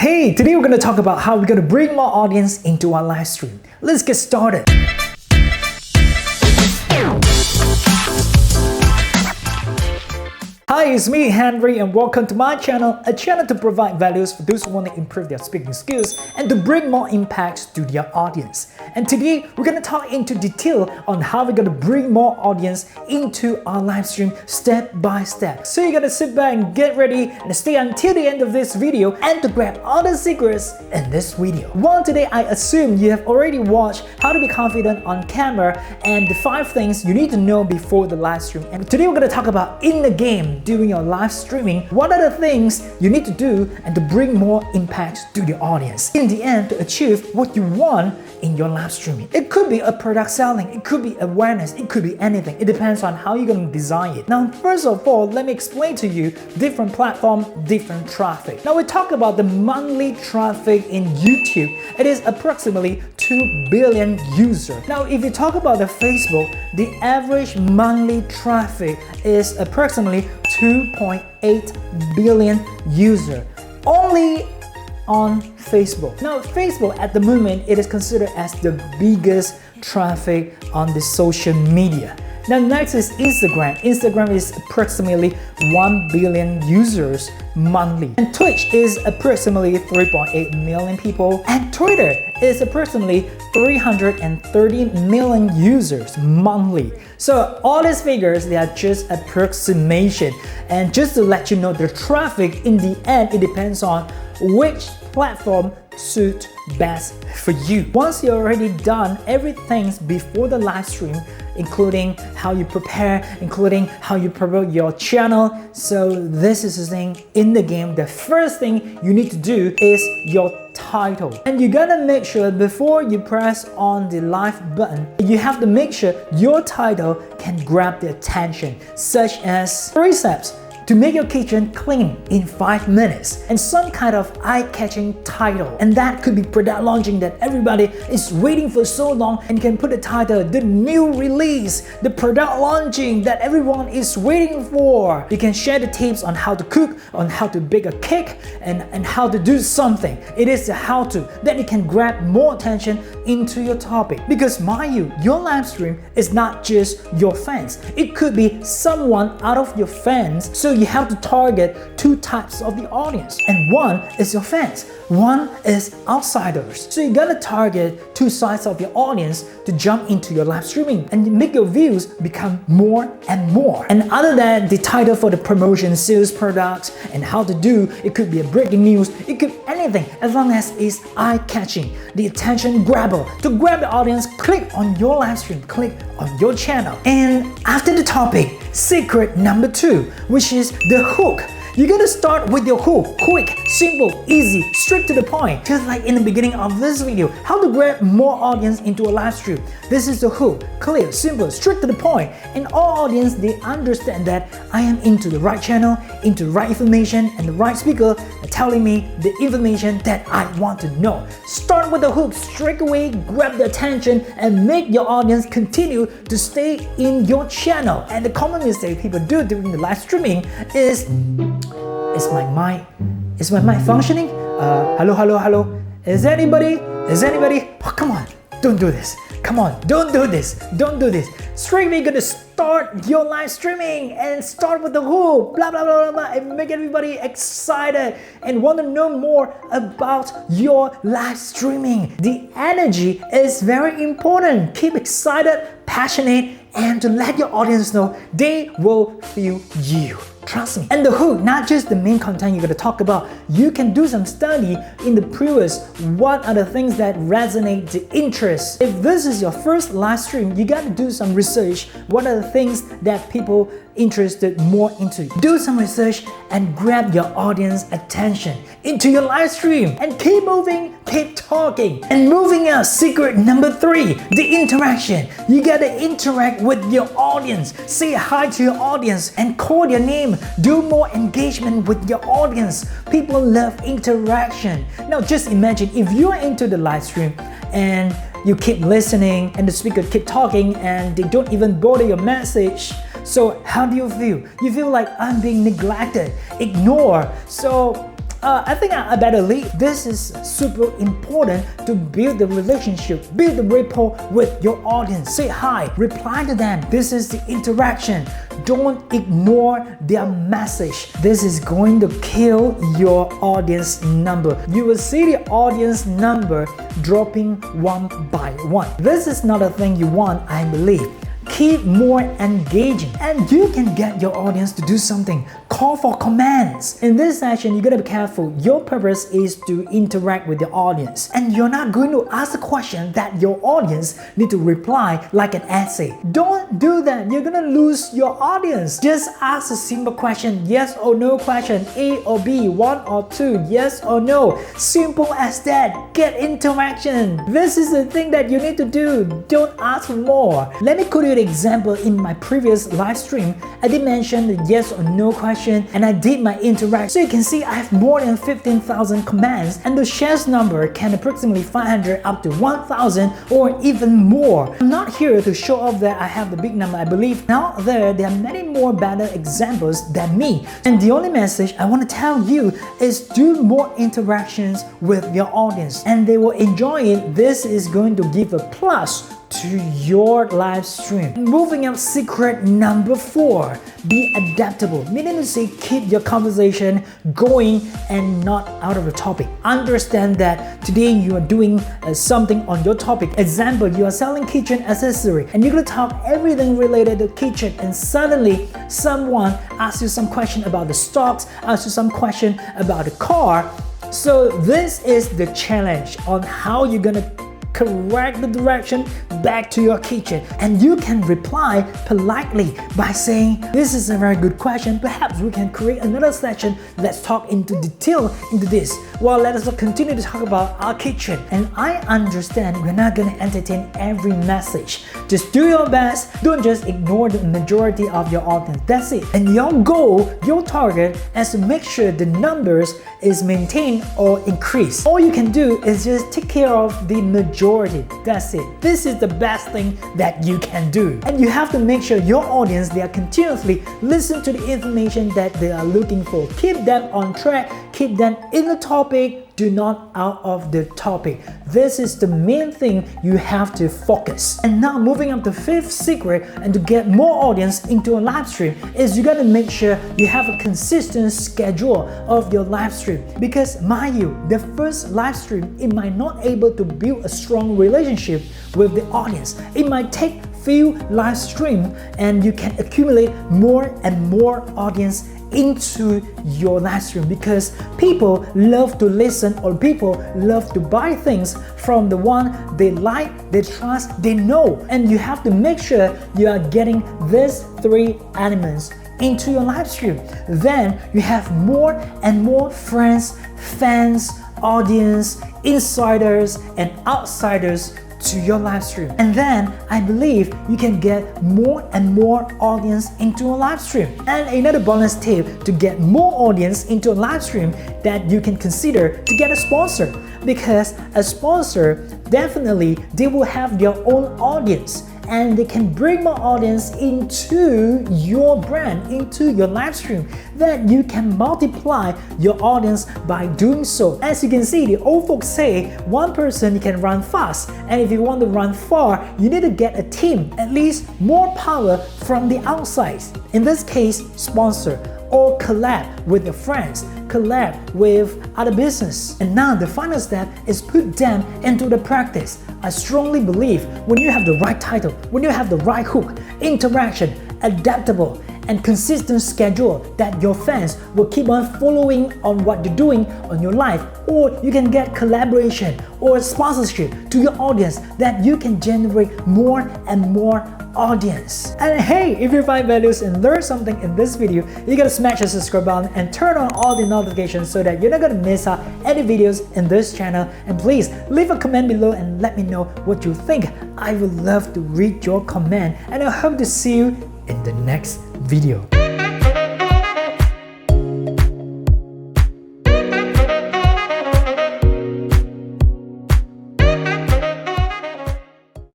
Hey, today we're going to talk about how we're going to bring more audience into our live stream. Let's get started. Hi, it's me, Henrrey, and welcome to my channel, a channel to provide values for those who want to improve their speaking skills and to bring more impact to their audience. And today, we're going to talk into detail on how we're going to bring more audience into our live stream step by step. So you got to sit back and get ready and stay until the end of this video and to grab all the secrets in this video. Well, today I assume you have already watched how to be confident on camera and the 5 things you need to know before the live stream. And today we're going to talk about in the game during your live streaming, what are the things you need to do and to bring more impact to the audience in the end to achieve what you want in your live streaming. It could be a product selling, it could be awareness, it could be anything. It depends on how you're going to design it. Now, first of all, let me explain to you different platform, different traffic. Now we talk about the monthly traffic in YouTube. It is approximately 2 billion users. Now, if you talk about the Facebook, the average monthly traffic is approximately 2.8 billion users only on Facebook. Now, Facebook at the moment, it is considered as the biggest traffic on the social media. Now, next is Instagram. Instagram is approximately 1 billion users monthly. And Twitch is approximately 3.8 million people. And Twitter is approximately 330 million users monthly. So all these figures, they are just approximation. And just to let you know, the traffic in the end, it depends on which platform suits best for you. Once you're already done everything before the live stream, including how you prepare, including how you promote your channel. So this is the thing in the game. The first thing you need to do is your title. And you gotta make sure before you press on the live button, you have to make sure your title can grab the attention, such as 3 steps to make your kitchen clean in 5 minutes, and some kind of eye-catching title. And that could be product launching that everybody is waiting for so long, and you can put the title, the new release, the product launching that everyone is waiting for. You can share the tips on how to cook, on how to bake a cake, and how to do something. It is the how-to that you can grab more attention into your topic. Because mind you, your live stream is not just your fans. It could be someone out of your fans. So you have to target 2 types of the audience, and one is your fans, one is outsiders. So you gotta target 2 sides of your audience to jump into your live streaming and make your views become more and more. And other than the title for the promotion, sales products, and how to do, it could be a breaking news, it could be anything as long as it's eye-catching, the attention grabber. To grab the audience, click on your live stream, click on your channel. And after the topic, secret number 2, which is the hook. You gotta start with your hook. Quick, simple, easy, straight to the point. Just like in the beginning of this video, how to grab more audience into a live stream. This is the hook. Clear, simple, straight to the point. And all audience, they understand that I am into the right channel, into the right information, and the right speaker telling me the information that I want to know. Start with the hook straight away, grab the attention, and make your audience continue to stay in your channel. And the common mistake people do during the live streaming is my mic functioning? Hello? Is anybody? Oh, come on, don't do this. Come on, don't do this. Straight away, gonna start your live streaming and start with the hook, blah, blah, blah, blah, and make everybody excited and want to know more about your live streaming. The energy is very important. Keep excited, passionate, and to let your audience know they will feel you. Trust me. And the hook, not just the main content you're going to talk about. You can do some study in the previous. What are the things that resonate the interest? If this is your first live stream, you got to do some research. What are the things that people interested more into? Do some research and grab your audience attention into your live stream and keep moving, keep talking. And moving on, secret number 3, the interaction. You gotta interact with your audience. Say hi to your audience and call their name. Do more engagement with your audience. People love interaction. Now just imagine if you are into the live stream and you keep listening and the speaker keep talking and they don't even bother your message. So how do you feel? You feel like I'm being neglected, ignored. So I think I better leave. This is super important to build the relationship, build the rapport with your audience. Say hi, reply to them. This is the interaction. Don't ignore their message. This is going to kill your audience number. You will see the audience number dropping one by one. This is not a thing you want, I believe. Keep more engaging, and you can get your audience to do something. Call for commands. In this session, you gotta be careful. Your purpose is to interact with your audience, and you're not going to ask a question that your audience need to reply like an essay. Don't do that. You're gonna lose your audience. Just ask a simple question, yes or no question, A or B, 1 or 2, yes or no. Simple as that. Get interaction. This is the thing that you need to do. Don't ask for more. Let me quote you an example. In my previous live stream, I did mention the yes or no question, and I did my interaction. So you can see I have more than 15,000 commands, and the shares number can approximately 500 up to 1,000 or even more. I'm not here to show off that I have the big number. I believe out there are many more better examples than me. And the only message I want to tell you is do more interactions with your audience, and they will enjoy it. This is going to give a plus to your live stream. Moving up, secret number 4, be adaptable, meaning to say keep your conversation going and not out of the topic. Understand that today you are doing something on your topic. Example, you are selling kitchen accessory and you're gonna talk everything related to kitchen, and suddenly someone asks you some question about the stocks, asks you some question about the car. So this is the challenge on how you're gonna correct the direction back to your kitchen, and you can reply politely by saying, this is a very good question, perhaps we can create another session, let's talk into detail into this. Well, let us continue to talk about our kitchen. And I understand we're not going to entertain every message. Just do your best. Don't just ignore the majority of your audience. That's it. And your goal, your target is to make sure the numbers is maintained or increased. All you can do is just take care of the majority. That's it. This is the best thing that you can do. And you have to make sure your audience, they are continuously listen to the information that they are looking for. Keep them on track, keep them in the topic, do not out of the topic. This is the main thing you have to focus. And now moving up to 5th secret, and to get more audience into a live stream, is you gotta make sure you have a consistent schedule of your live stream. Because mind you, the first live stream, it might not able to build a strong relationship with the audience. It might take few live stream and you can accumulate more and more audience into your live stream, because people love to listen, or people love to buy things from the one they like, they trust, they know. And you have to make sure you are getting these 3 elements into your live stream. Then you have more and more friends, fans, audience, insiders and outsiders to your live stream. And then I believe you can get more and more audience into a live stream. And another bonus tip to get more audience into a live stream that you can consider to get a sponsor, because a sponsor definitely they will have their own audience, and they can bring more audience into your brand, into your live stream. Then you can multiply your audience by doing so. As you can see, the old folks say one person can run fast, and if you want to run far, you need to get a team, at least more power from the outside. In this case, sponsor, or collab with your friends, collab with other business. And now the final step is put them into the practice. I strongly believe when you have the right title, when you have the right hook, interaction, adaptable, and consistent schedule, that your fans will keep on following on what you're doing on your life, or you can get collaboration or sponsorship to your audience, that you can generate more and more audience. And hey, if you find values and learn something in this video, you gotta smash the subscribe button and turn on all the notifications so that you're not gonna miss out any videos in this channel. And please leave a comment below and let me know what you think. I would love to read your comment, and I hope to see you in the next video.